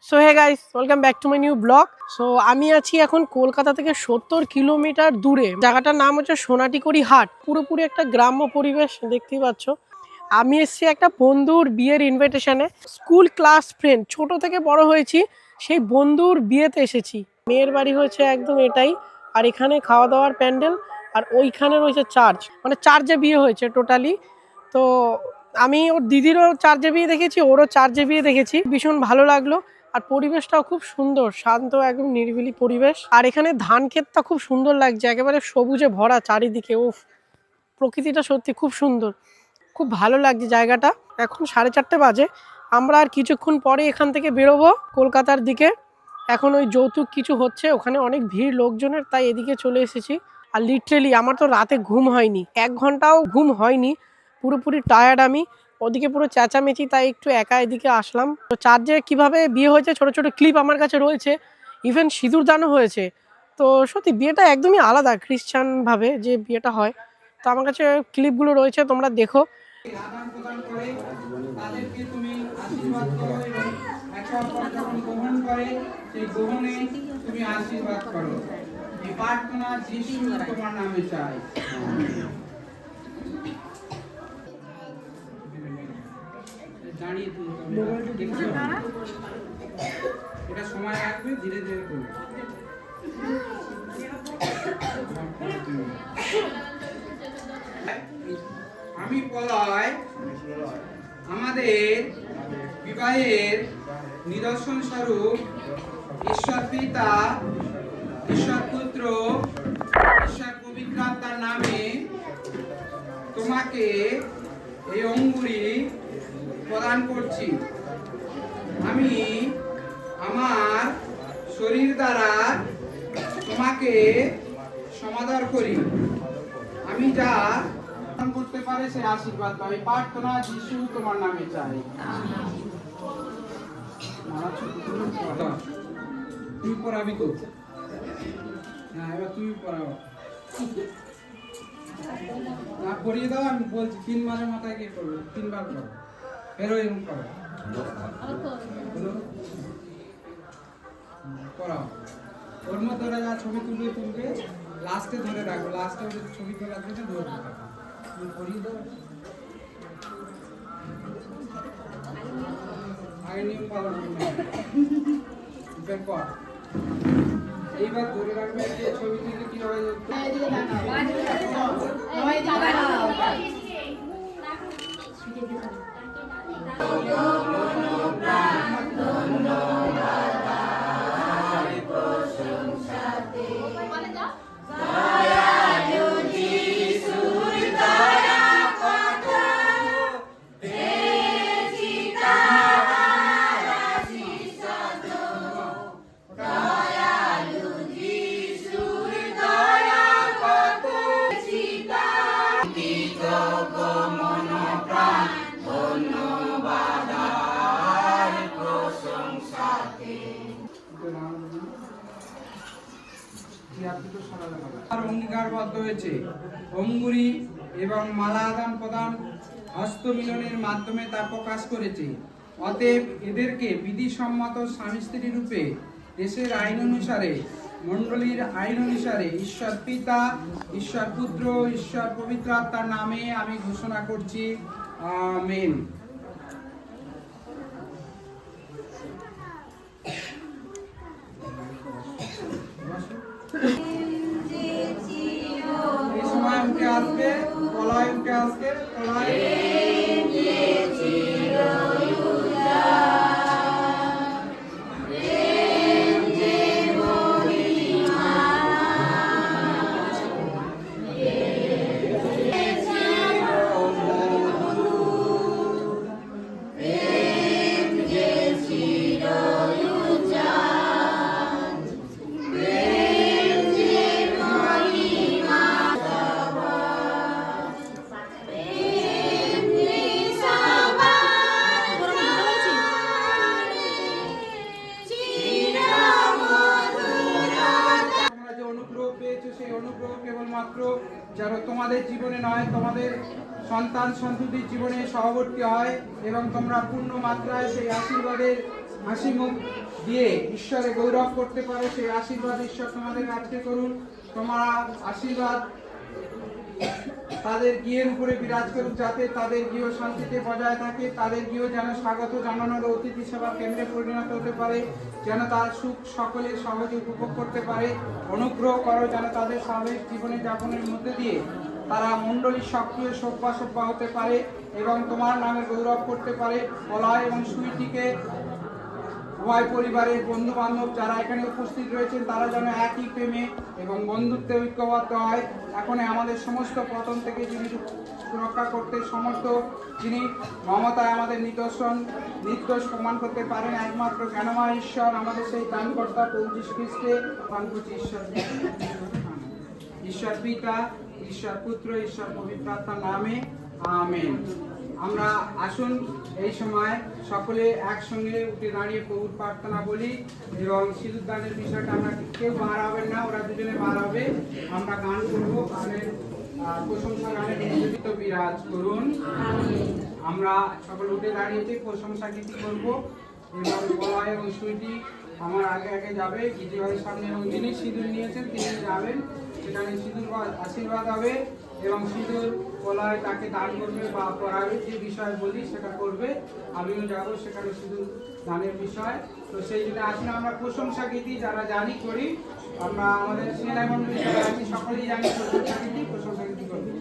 So hey guys, welcome back to my new blog. So আমি আছি এখন কলকাতা থেকে 70 কিলোমিটার দূরে। জায়গাটার নাম হচ্ছে সোনাটিকড়ি হাট। পুরোপুরি একটা গ্রাম্য পরিবেশ, দেখতেই পাচ্ছ। আমি এসেছি একটা বন্ধুর বিয়ের ইনভিটেশনে। স্কুল ক্লাস ফ্রেন্ড, ছোট থেকে বড় হয়েছি, সেই বন্ধুর বিয়েতে এসেছি। মেয়ের বাড়ি হয়েছে একদম এটাই, আর এখানে খাওয়া দাওয়ার প্যান্ডেল, আর ওইখানে রয়েছে চার্চ, মানে চার্চে বিয়ে হয়েছে টোটালি। তো আমি ওর দিদিরও চার্চে বিয়ে দেখেছি, ওরও চার্চে বিয়ে দেখেছি, ভীষণ ভালো লাগলো। আর পরিবেশটাও খুব সুন্দর, শান্ত, একদম নিরিবিলি পরিবেশ। আর এখানে ধান ক্ষেতটা খুব সুন্দর লাগছে, একেবারে সবুজে ভরা চারিদিকে। ও প্রকৃতিটা সত্যি খুব সুন্দর, খুব ভালো লাগছে জায়গাটা। এখন 4:30 বাজে, আমরা আর কিছুক্ষণ পরে এখান থেকে বেরোবো কলকাতার দিকে। এখন ওই যৌতুক কিছু হচ্ছে, ওখানে অনেক ভিড় লোকজনের, তাই এদিকে চলে এসেছি। আর লিটারেলি আমার তো রাতে ঘুম হয়নি, 1 ঘন্টাও ঘুম হয়নি, পুরোপুরি টায়ার্ড আমি। ওদিকে পুরো চেঁচামেচি, তাই একটু একা এদিকে আসলাম। তো চার্চে কিভাবে বিয়ে হয়েছে ছোট ছোট ক্লিপ আমার কাছে রয়েছে, ইভেন সিঁদুর দানও হয়েছে। তো সত্যি বিয়েটা একদমই আলাদা খ্রিস্টান ভাবে যে বিয়েটা হয়। তো আমার কাছে ক্লিপগুলো রয়েছে, তোমরা দেখো। আদান প্রদান করে তাদেরকে তুমি আশীর্বাদ করো এবং একে অপর যখন গ্রহণ করে সেই গ্রহণে তুমি আশীর্বাদ করো। এই প্রার্থনা যিশু তোমার নামে চাই। দাঁড়িয়ে তুমি এটা সময় লাগবে, ধীরে ধীরে করবে। আমি পলয় আমাদের বিবাহের নিদর্শন স্বরূপ ঈশ্বর পিতা, ঈশ্বর পুত্র, ঈশ্বর পবিত্র আত্মার নামে তোমাকে এই অঙ্গুরি প্রদান করছি। আমি আমার শরীর দ্বারা তোমাকে সমাদর করি। আমি যা করতে পারে সে আশীর্বাদ পাবে। প্রার্থনা যিশু তোমার নামে চাই। তুমি পড়াবি তো না, এবার তুমি পড়াও না, পড়িয়ে দাও। আমি বলছি 3 বারের মাথায় কে করবে, 3 বার করো, ফেরো এরকম করো, পড়াও। ওর মধ্যে ওরা যা ছবি তুলবে লাস্টে ধরে রাখবো, লাস্টে ওদের ছবি তোলার জন্য ধরে রাখবো। তুমি পড়িয়ে দাও। আগে নিয়ম পালন করবে, এইবার ধরে রাখবে যে ছবি তুললে কি হয়। অঙ্গীকারবদ্ধ হয়েছে। অঙ্গুরি এবং মালা আদান প্রদান হস্ত মিলনের মাধ্যমে তা প্রকাশ করেছে। অতএব এদেরকে বিধিসম্মত স্বামী স্ত্রী রূপে দেশের আইন অনুসারে, মণ্ডলীর আইন অনুসারে ঈশ্বর পিতা, ঈশ্বর পুত্র, ঈশ্বর পবিত্র আত্মার নামে আমি ঘোষণা করছি। আমেন। এই সময় উঠে আসবে, পলায় উঠে আসবে, পলায়। কেবলমাত্র যেন তোমাদের জীবনে নয়, তোমাদের সন্তান সন্ততির জীবনে সহবর্তী হয় এবং তোমরা পূর্ণ মাত্রায় সেই আশীর্বাদের হাসি মুখ দিয়ে ঈশ্বরে গৌরব করতে পারো, সেই আশীর্বাদ ঈশ্বর তোমাদের আজকে করুন। তোমার আশীর্বাদ তাদের গৃহের উপরে বিরাজ করুক, যাতে তাদের গৃহ শান্তিতে বজায় থাকে, তাদের গৃহ যেন স্বাগত জানানোর অতিথি সেবার কেন্দ্রে পরিণত হতে পারে, যেন তার সুখ সকলে সহজে উপভোগ করতে পারে। অনুগ্রহ করো যেন তাদের স্বাভাবিক জীবনে যাপনের মধ্যে দিয়ে তারা মণ্ডলীর সক্রিয় সভ্যা হতে পারে এবং তোমার নামে গৌরব করতে পারে। পলয় এবং সুইটিকে উভয় পরিবারের বন্ধু বান্ধব যারা এখানে উপস্থিত রয়েছেন তারা যেন একই প্রেমে এবং বন্ধুত্বে ঐক্যবদ্ধ হয়। এখন আমাদের সমস্ত পতন থেকে যিনি রক্ষা করতে সমর্থ, যিনি মমতায় আমাদের নির্দোষ প্রমাণ করতে পারেন, একমাত্র জ্ঞানময় ঈশ্বর, আমাদের সেই ত্রাণকর্তা প্রভু যীশু খ্রিস্টে ঈশ্বর পিতা, ঈশ্বর পুত্র, ঈশ্বর পবিত্র আত্মার নামে আমেন। আমরা আসুন এই সময় সকলে একসঙ্গে উঠে দাঁড়িয়ে প্রভুর প্রার্থনা বলি এবং সিঁদুর দানের বিষয়টা আমরা কেউ বার হবেন না, ওরা দুজনে বার হবে। আমরা গান করবো, গানের প্রশংসা গানের নিবেদিত বিরাজ করুন। আমরা সকলে উঠে দাঁড়িয়েছি, প্রশংসা গীতি করবো এবং পলয় এবং সুইটি আমার আগে আগে যাবে গিরিবাড়ির সামনে এবং যিনি সিঁদুর নিয়েছেন তিনি যাবেন, সেখানে সিঁদুর আশীর্বাদ হবে এবং সিঁদুর পলয় তাকে দান করবে বা পড়াবে, যে বিষয় বলি সেটা করবে। আমিও যাবো সেখানে সিঁদুর দানের বিষয়। তো সেই জন্য আসলে আমরা প্রশংসা গীতি যারা জানি করি, আমরা আমাদের সেনা মন্ডলী যারা আছি সকলেই জানি প্রশংসা গীতি করবো।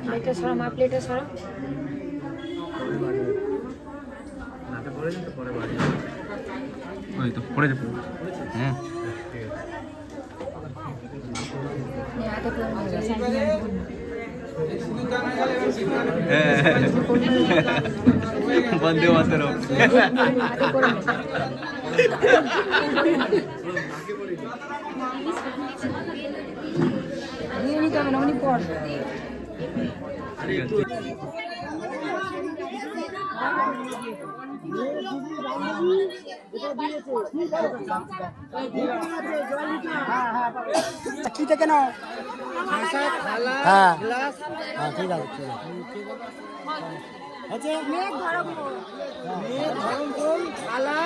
প্লেটে সরা, মা প্লেটে সরা। ওই তো পড়ে যাবে। হ্যাঁ হাতে করে নিয়ে যাও। বন্দে মাতরম। হাতে করে নিয়ে যাও। নিয়ে নিতে হবে না, উনি পড়। ঠিক আছে। কি থেকে নাও? হ্যাঁ হ্যাঁ ঠিক আছে ঠিক আছে। মেঘ ধরো। থালা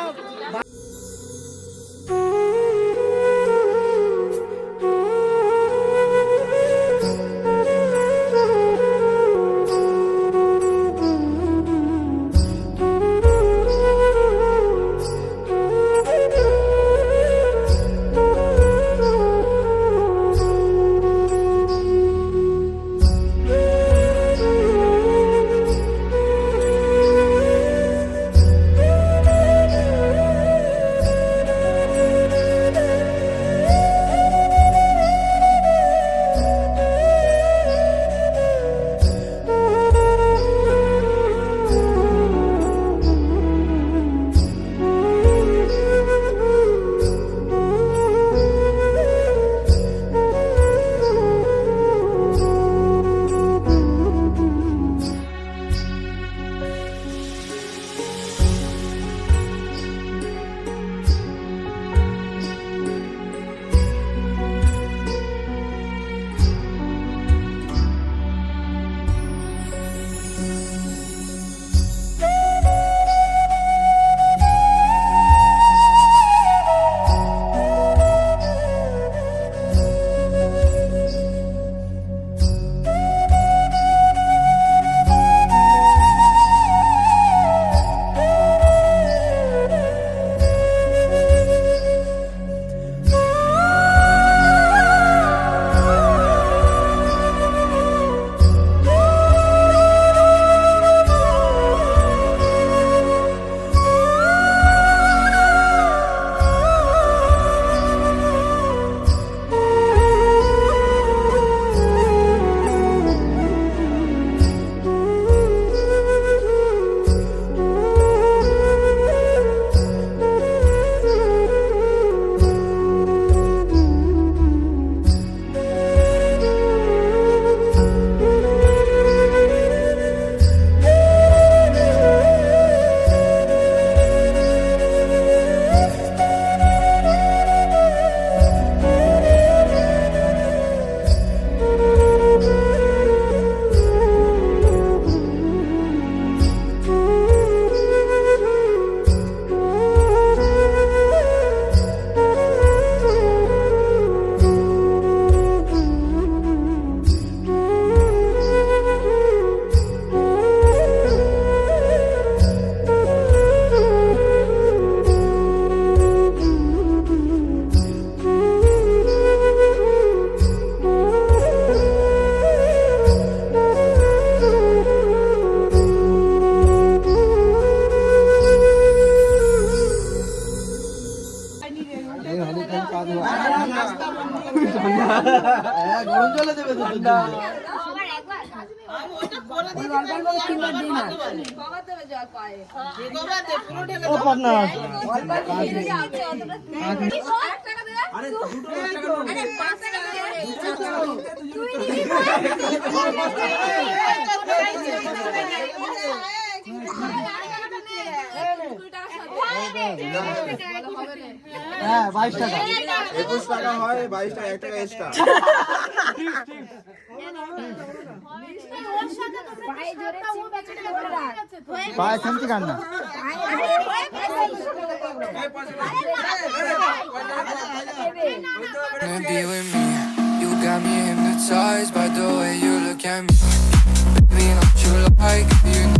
ও পাবনা হ্যাঁ 22 টাকা 21 টাকা হয় 22 টাকা 1 টাকা এক্সট্রা পায়ে শান্তি কান্না Wanna be with me? You got me hypnotized by the way you look at me. Baby, don't you like you